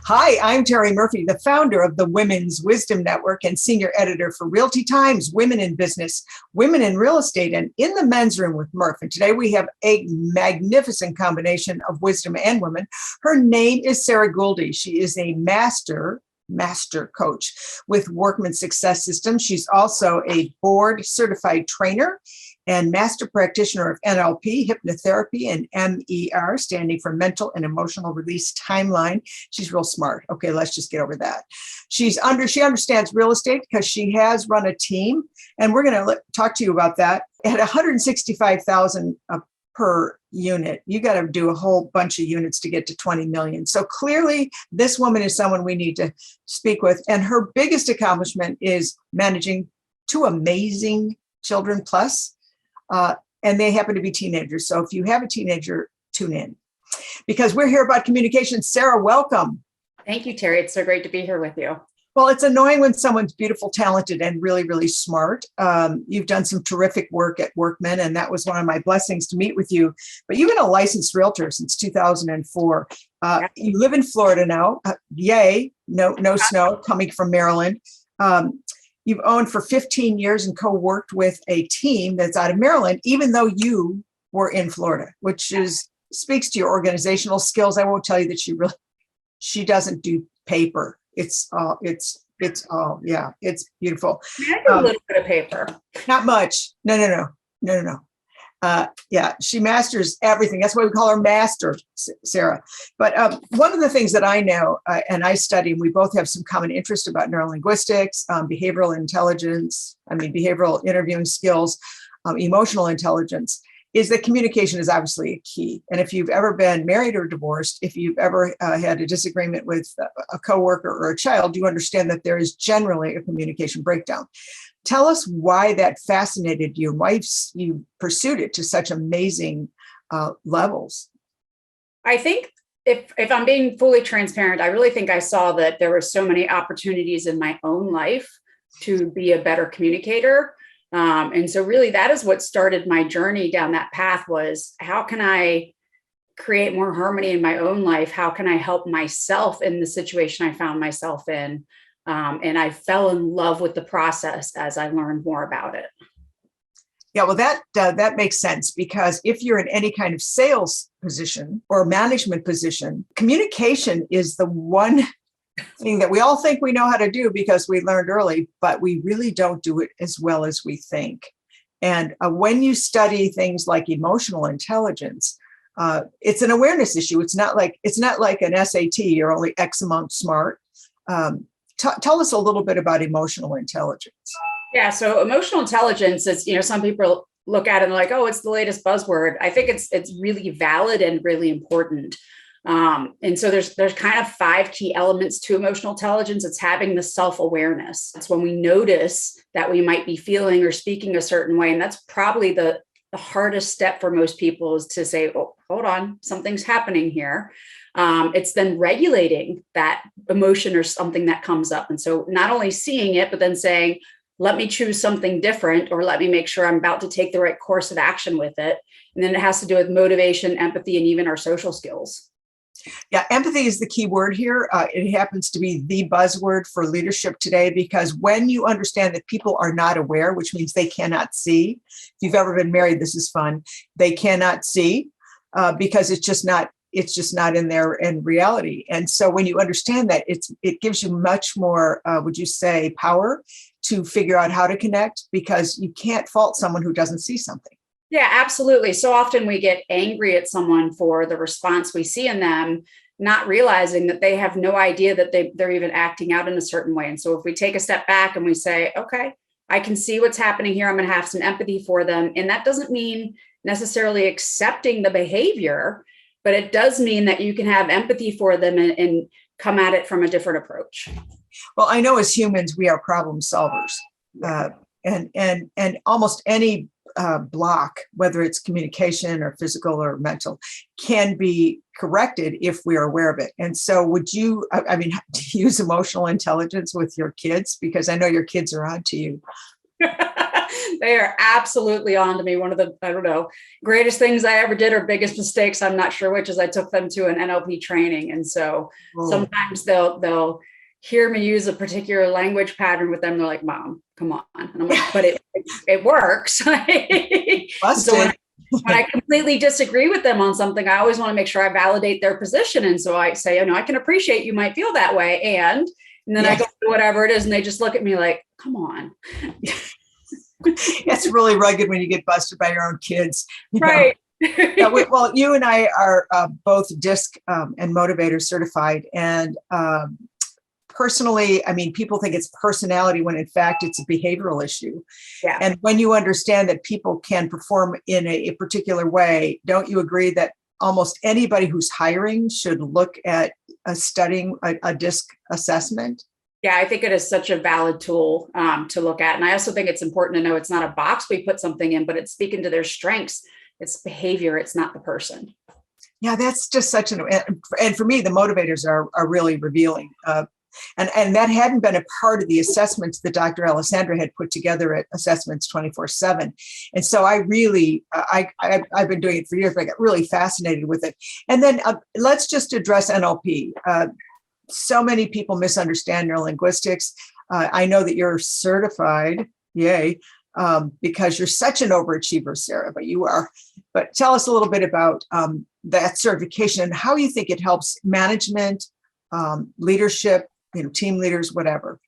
Hi, I'm Terry Murphy, the founder of the Women's Wisdom Network and senior editor for Realty Times, Women in Business, Women in Real Estate, and In the Men's Room with Murph. And today we have a magnificent combination of wisdom and women. Her name is Sarah Guldi. She is a master coach with Workman Success Systems. She's also a board certified trainer and master practitioner of NLP, hypnotherapy, and MER, standing for mental and emotional release timeline. She's real smart. Okay, let's just get over that. She understands real estate because she has run a team, and we're going to talk to you about that. At 165,000 per unit, you got to do a whole bunch of units to get to 20 million. So clearly, this woman is someone we need to speak with, and her biggest accomplishment is managing two amazing children plus. And they happen to be teenagers. So if you have a teenager, tune in because we're here about communication. Sarah, welcome. Thank you, Terry. It's so great to be here with you. Well, it's annoying when someone's beautiful, talented, and really, really smart. You've done some terrific work at Workman, and that was one of my blessings to meet with you. But you've been a licensed realtor since 2004. You live in Florida now. Yay, no snow coming from Maryland. You've owned for 15 years and co-worked with a team that's out of Maryland, even though you were in Florida, which speaks to your organizational skills. I won't tell you that she doesn't do paper. It's beautiful. I do a little bit of paper. Not much. No. She masters everything. That's why we call her Master, Sarah. But one of the things that I know, and I study, and we both have some common interest about neurolinguistics, behavioral interviewing skills, emotional intelligence, is that communication is obviously a key. And if you've ever been married or divorced, if you've ever had a disagreement with a coworker or a child, you understand that there is generally a communication breakdown. Tell us why that fascinated you, why you pursued it to such amazing levels. I think if I'm being fully transparent, I really think I saw that there were so many opportunities in my own life to be a better communicator. And so really that is what started my journey down that path was, how can I create more harmony in my own life? How can I help myself in the situation I found myself in? And I fell in love with the process as I learned more about it. Yeah, well, that makes sense because if you're in any kind of sales position or management position, communication is the one thing that we all think we know how to do because we learned early, but we really don't do it as well as we think. And when you study things like emotional intelligence, it's an awareness issue. It's not like an SAT. You're only X amount smart. Tell us a little bit about emotional intelligence. Yeah, so emotional intelligence is, some people look at it and like, oh, it's the latest buzzword. I think it's really valid and really important. And so there's kind of 5 key elements to emotional intelligence. It's having the self-awareness. It's when we notice that we might be feeling or speaking a certain way. And that's probably the hardest step for most people is to say, oh, hold on, something's happening here. It's then regulating that emotion or something that comes up. And so not only seeing it, but then saying, let me choose something different, or let me make sure I'm about to take the right course of action with it. And then it has to do with motivation, empathy, and even our social skills. Yeah, empathy is the key word here. It happens to be the buzzword for leadership today because when you understand that people are not aware, which means they cannot see, if you've ever been married, this is fun. They cannot see because it's just not in reality. And so when you understand that, it gives you much more, would you say, power to figure out how to connect because you can't fault someone who doesn't see something. Yeah, absolutely. So often we get angry at someone for the response we see in them, not realizing that they have no idea that they're even acting out in a certain way. And so if we take a step back and we say, okay, I can see what's happening here. I'm going to have some empathy for them. And that doesn't mean necessarily accepting the behavior, but it does mean that you can have empathy for them and come at it from a different approach. Well, I know as humans, we are problem solvers. And almost any block, whether it's communication or physical or mental, can be corrected if we're aware of it. And so would you, use emotional intelligence with your kids? Because I know your kids are on to you. They are absolutely on to me. One of the, I don't know, greatest things I ever did or biggest mistakes, I'm not sure which, is I took them to an NLP training. And so sometimes they'll hear me use a particular language pattern with them. They're like, Mom, come on. And I'm like, but it works. So when I completely disagree with them on something, I always want to make sure I validate their position. And so I say, I can appreciate you might feel that way. And then I go to whatever it is, and they just look at me like, come on. It's really rugged when you get busted by your own kids. Right. Well, you and I are both DISC and Motivator certified. And personally, people think it's personality when in fact it's a behavioral issue. Yeah. And when you understand that people can perform in a particular way, don't you agree that almost anybody who's hiring should look at studying a DISC assessment? Yeah, I think it is such a valid tool to look at. And I also think it's important to know it's not a box we put something in, but it's speaking to their strengths. It's behavior. It's not the person. Yeah, that's just such and for me, the motivators are really revealing. And that hadn't been a part of the assessments that Dr. Alessandra had put together at Assessments 24/7. And so I really, I've been doing it for years, but I got really fascinated with it. And then let's just address NLP. So many people misunderstand neurolinguistics. I know that you're certified, yay, because you're such an overachiever, Sarah, but you are. But tell us a little bit about that certification and how you think it helps management, leadership, team leaders, whatever.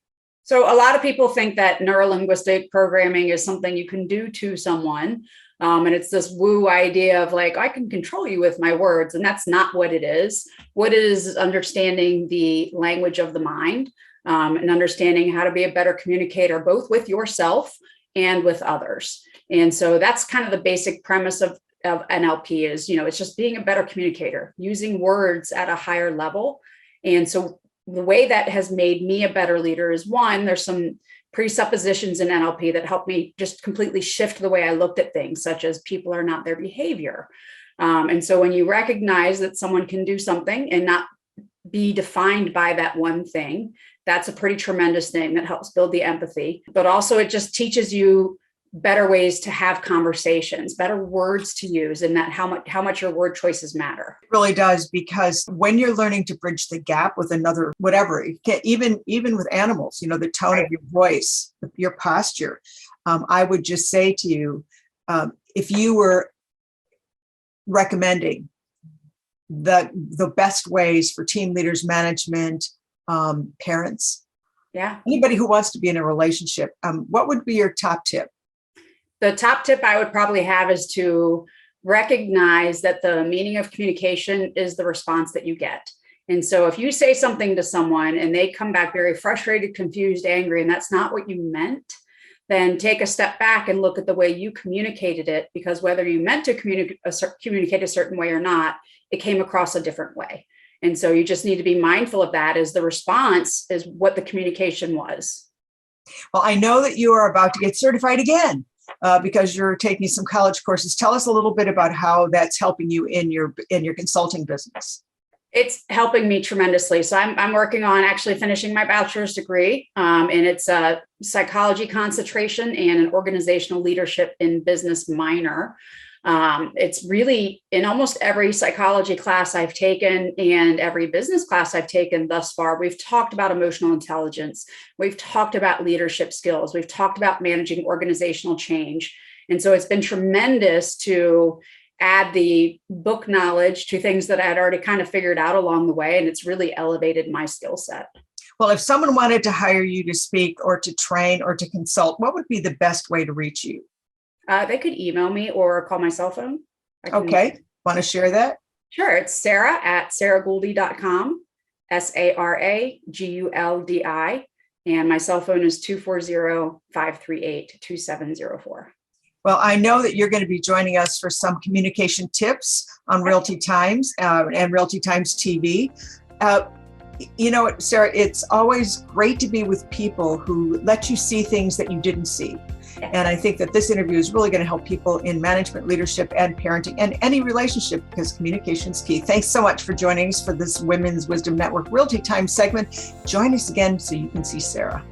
So a lot of people think that neurolinguistic programming is something you can do to someone. And it's this woo idea of like, I can control you with my words. And that's not what it is. What it is understanding the language of the mind and understanding how to be a better communicator, both with yourself and with others. And so that's kind of the basic premise of NLP is, it's just being a better communicator, using words at a higher level. And so the way that has made me a better leader is, one, there's some presuppositions in NLP that help me just completely shift the way I looked at things, such as people are not their behavior. And so when you recognize that someone can do something and not be defined by that one thing, that's a pretty tremendous thing that helps build the empathy. But also it just teaches you better ways to have conversations, better words to use, and that how much your word choices matter. It really does, because when you're learning to bridge the gap with another, whatever, even with animals, the tone of your voice, your posture. I would just say to you, if you were recommending the best ways for team leaders, management, parents, anybody who wants to be in a relationship, what would be your top tip? The top tip I would probably have is to recognize that the meaning of communication is the response that you get. And so if you say something to someone and they come back very frustrated, confused, angry, and that's not what you meant, then take a step back and look at the way you communicated it, because whether you meant to communicate a certain way or not, it came across a different way. And so you just need to be mindful of that, as the response is what the communication was. Well, I know that you are about to get certified again. Because you're taking some college courses. Tell us a little bit about how that's helping you in your consulting business. It's helping me tremendously. So I'm working on actually finishing my bachelor's degree, and it's a psychology concentration and an organizational leadership in business minor. It's really in almost every psychology class I've taken and every business class I've taken thus far, we've talked about emotional intelligence. We've talked about leadership skills. We've talked about managing organizational change. And so it's been tremendous to add the book knowledge to things that I had already kind of figured out along the way. And it's really elevated my skill set. Well, if someone wanted to hire you to speak or to train or to consult, what would be the best way to reach you? They could email me or call my cell phone. Okay. Want to share that? Sure. It's Sarah at sarahguldi.com, SARAGULDI. And my cell phone is 240-538-2704. Well, I know that you're going to be joining us for some communication tips on Realty Times and Realty Times TV. Sarah, it's always great to be with people who let you see things that you didn't see. And I think that this interview is really going to help people in management, leadership, and parenting, and any relationship, because communication is key. Thanks so much for joining us for this Women's Wisdom Network Realty Time segment. Join us again so you can see Sarah.